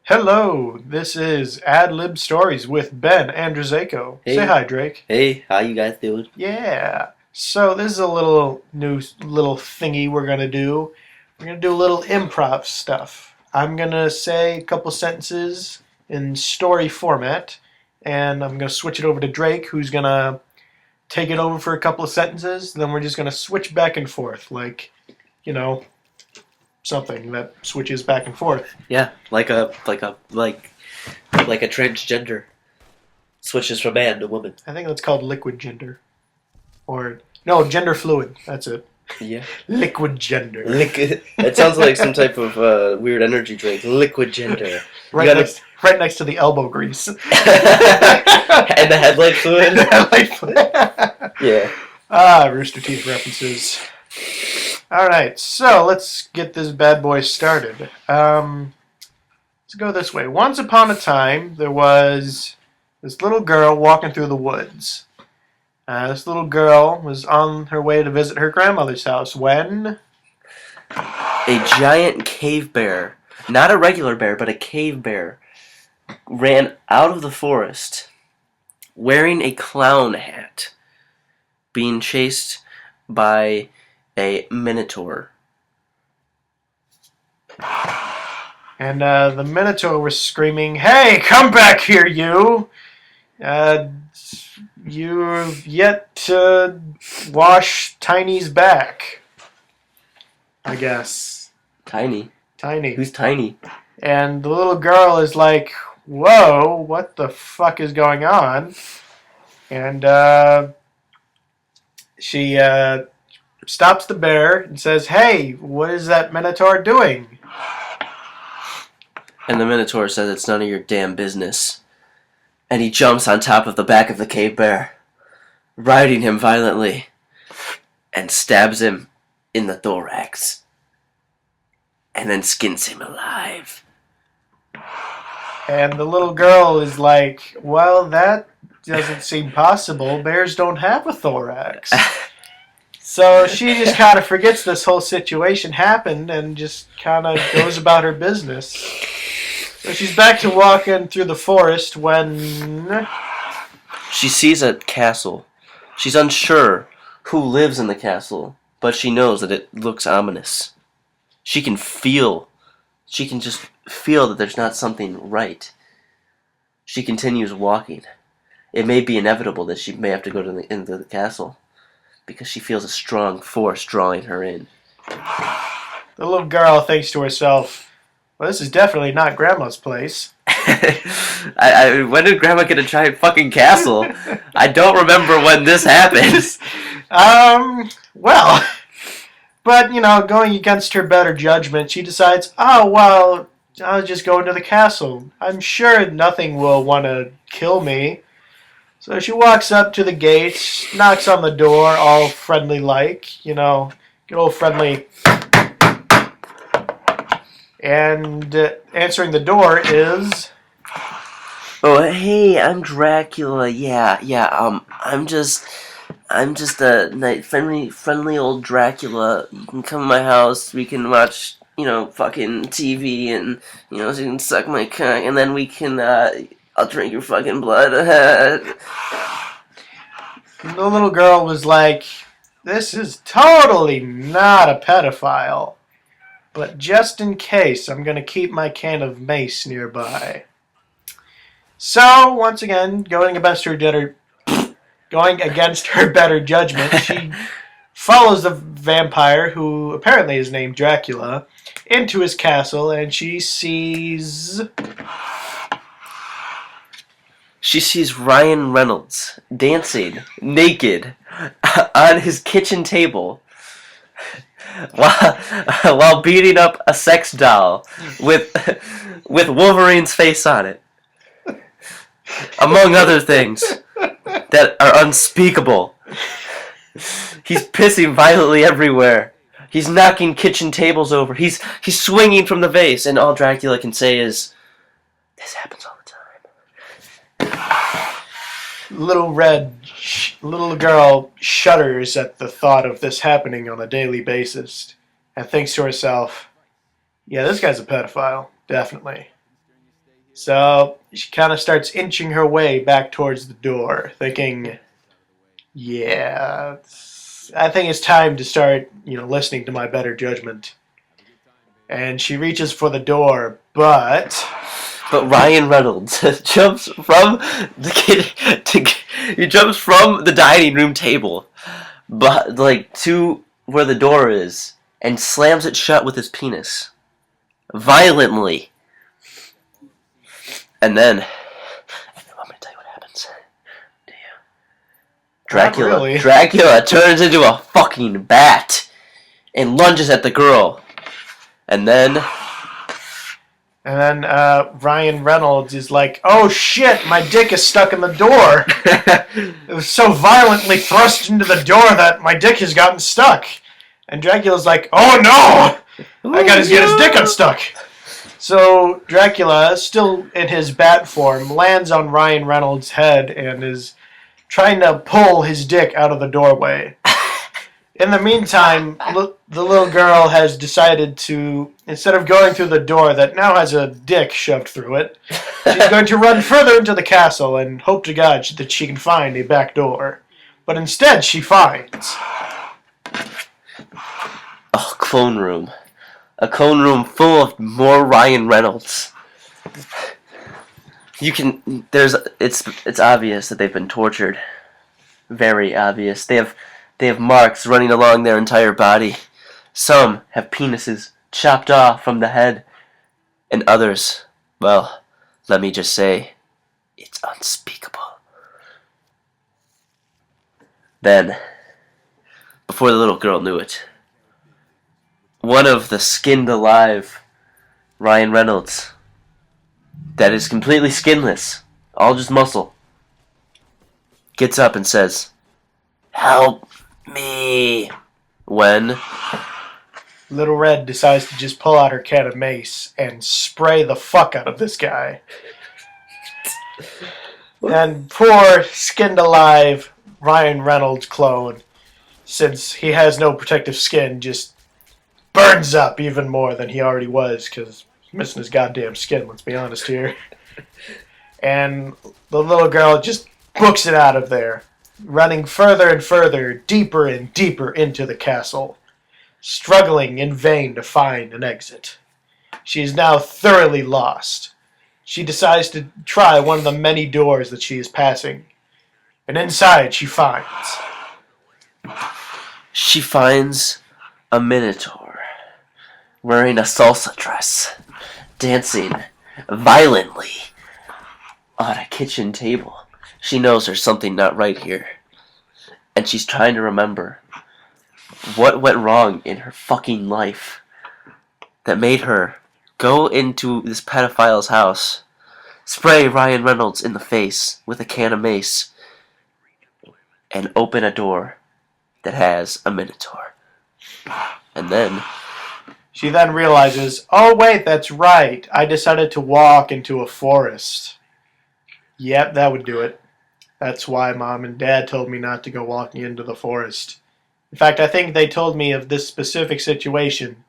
Hello, this is Ad Lib Stories with Ben and Drizakeo. Say Hey, hi, Drake. hey, how you guys doing? Yeah. So this is a little new little thingy we're gonna do. We're gonna do a little improv stuff. I'm gonna say a couple sentences in story format, and I'm gonna switch it over to Drake, who's gonna take it over for a couple of sentences. Then we're just gonna switch back and forth, like, you know, something that switches back and forth. Yeah, like a transgender switches from man to woman. I think that's called liquid gender. Or no, gender fluid. That's it. Yeah, Liquid gender. liquid. It sounds like some type of weird energy drink. Liquid gender. You Right gotta right next to the elbow grease. and the headlight fluid. Headlight fluid. Yeah. Rooster Teeth references. All right, so let's get this bad boy started. Let's go this way. Once upon a time, there was this little girl walking through the woods. This little girl was on her way to visit her grandmother's house when A giant cave bear, not a regular bear, but a cave bear, ran out of the forest wearing a clown hat, being chased by a minotaur. the Minotaur was screaming, "Hey, come back here, you! Uh, you've yet to wash Tiny's back." I guess. Tiny. Tiny. Who's tiny? And the little girl is like, "Whoa, what the fuck is going on?" And she stops the bear and says, "Hey, what is that Minotaur doing?" And the Minotaur says it's none of your damn business. And he jumps on top of the back of the cave bear, riding him violently, and stabs him in the thorax. And then skins him alive. And the little girl is like, "Well, that doesn't seem possible. Bears don't have a thorax." So she just kind of forgets this whole situation happened and just kind of goes about her business. So she's back to walking through the forest when She sees a castle. She's unsure who lives in the castle, but she knows that it looks ominous. She can just feel that there's not something right. She continues walking. It may be inevitable that she may have to go into the castle, because she feels a strong force drawing her in. the little girl thinks to herself, "Well, this is definitely not Grandma's place." When did Grandma get a giant fucking castle? I don't remember when this happened. Well, but, going against her better judgment, she decides, "Oh, well, I'll just go into the castle. I'm sure nothing will want to kill me." So she walks up to the gate, knocks on the door, all friendly-like, good old friendly. And answering the door is... Oh, hey, I'm Dracula. I'm just a friendly old Dracula. You can come to my house. We can watch, fucking TV, and you can suck my cock, and then we can, I'll drink your fucking blood. The little girl was like, "This is totally not a pedophile. But just in case, I'm going to keep my can of mace nearby." So, once again, going against her better judgment, she follows the vampire, who apparently is named Dracula, into his castle, and she sees... She sees Ryan Reynolds dancing naked on his kitchen table while beating up a sex doll with Wolverine's face on it, among other things that are unspeakable. He's pissing violently everywhere. He's knocking kitchen tables over. He's swinging from the vase, and all Dracula can say is, "This happens all the time." Little girl shudders at the thought of this happening on a daily basis and thinks to herself, "Yeah, this guy's a pedophile, definitely." So she kind of starts inching her way back towards the door, thinking, yeah, I think it's time to start, listening to my better judgment. And she reaches for the door, but Ryan Reynolds jumps from the he jumps from the dining room table, but like to where the door is, and slams it shut with his penis, violently. And then, I'm gonna tell you what happens. Dracula. not really. Dracula turns into a fucking bat and lunges at the girl, and then. And then Ryan Reynolds is like, "Oh shit, my dick is stuck in the door. It was so violently thrust into the door that my dick has gotten stuck." And Dracula's like, "Oh no! I gotta get his dick unstuck." So Dracula, still in his bat form, lands on Ryan Reynolds' head and is trying to pull his dick out of the doorway. In the meantime, the little girl has decided to, instead of going through the door that now has a dick shoved through it, she's going to run further into the castle and hope to God that she can find a back door. But instead, she finds... Oh, clone room. A clone room full of more Ryan Reynolds. It's obvious that they've been tortured. Very obvious. They have marks running along their entire body. Some have penises chopped off from the head. And others, well, let me just say, it's unspeakable. Then, before the little girl knew it, one of the skinned alive Ryan Reynolds, that is completely skinless, all just muscle, gets up and says, "Help me," when Little Red decides to just pull out her can of mace and spray the fuck out of this guy. And poor, skinned alive Ryan Reynolds clone, since he has no protective skin, just burns up even more than he already was, because he's missing his goddamn skin, let's be honest here. And the little girl just books it out of there, running further and further, deeper and deeper into the castle, struggling in vain to find an exit. She is now thoroughly lost. She decides to try one of the many doors that she is passing, and inside she finds a minotaur wearing a salsa dress, dancing violently on a kitchen table. She knows there's something not right here, and she's trying to remember what went wrong in her fucking life that made her go into this pedophile's house, spray Ryan Reynolds in the face with a can of mace, and open a door that has a minotaur. And then She then realizes, oh wait, that's right. I decided to walk into a forest. Yep, that would do it. That's why Mom and Dad told me not to go walking into the forest. In fact, I think they told me of this specific situation,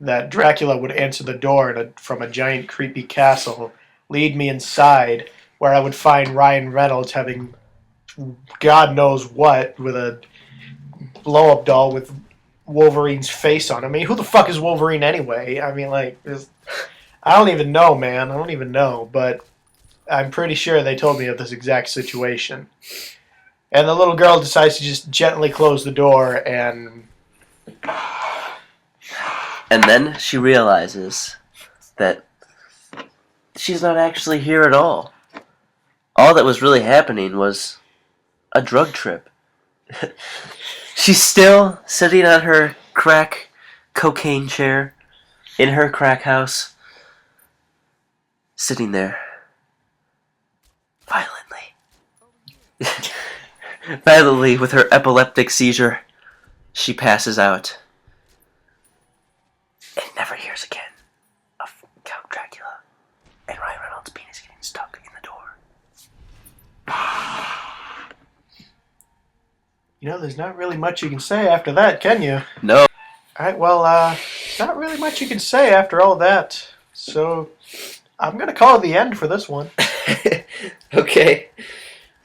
that Dracula would answer the door from a giant creepy castle, lead me inside, where I would find Ryan Reynolds having God knows what with a blow-up doll with Wolverine's face on it. I mean, who the fuck is Wolverine anyway? I mean, I don't even know, man. I don't even know, but I'm pretty sure they told me of this exact situation. And the little girl decides to just gently close the door, and then she realizes that she's not actually here at all. All that was really happening was a drug trip. She's still sitting on her crack cocaine chair in her crack house, sitting there violently. Violently, with her epileptic seizure, she passes out and never hears again of Count Dracula and Ryan Reynolds' penis getting stuck in the door. there's not really much you can say after that, can you? No. Alright, well, not really much you can say after all that. So, I'm going to call it the end for this one. Okay.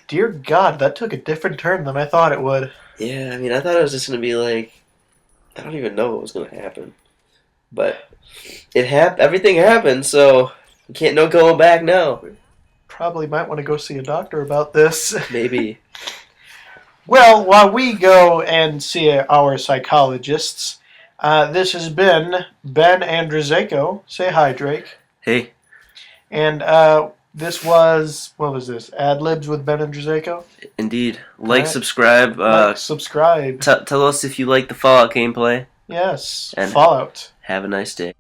Dear God, that took a different turn than I thought it would. Yeah, I mean, I thought it was just gonna be like, I don't even know what was gonna happen, but everything happened, so you can't no going back now. Probably might want to go see a doctor about this. Maybe. Well, while we go and see our psychologists, this has been Ben and Drizakeo. Say hi, Drake. Hey, And this was, what was this? Ad Libs with Ben and Drizakeo? indeed. Like, Alright. subscribe. Like, subscribe. Tell us if you like the Fallout gameplay. Yes. And- Fallout. Have a nice day.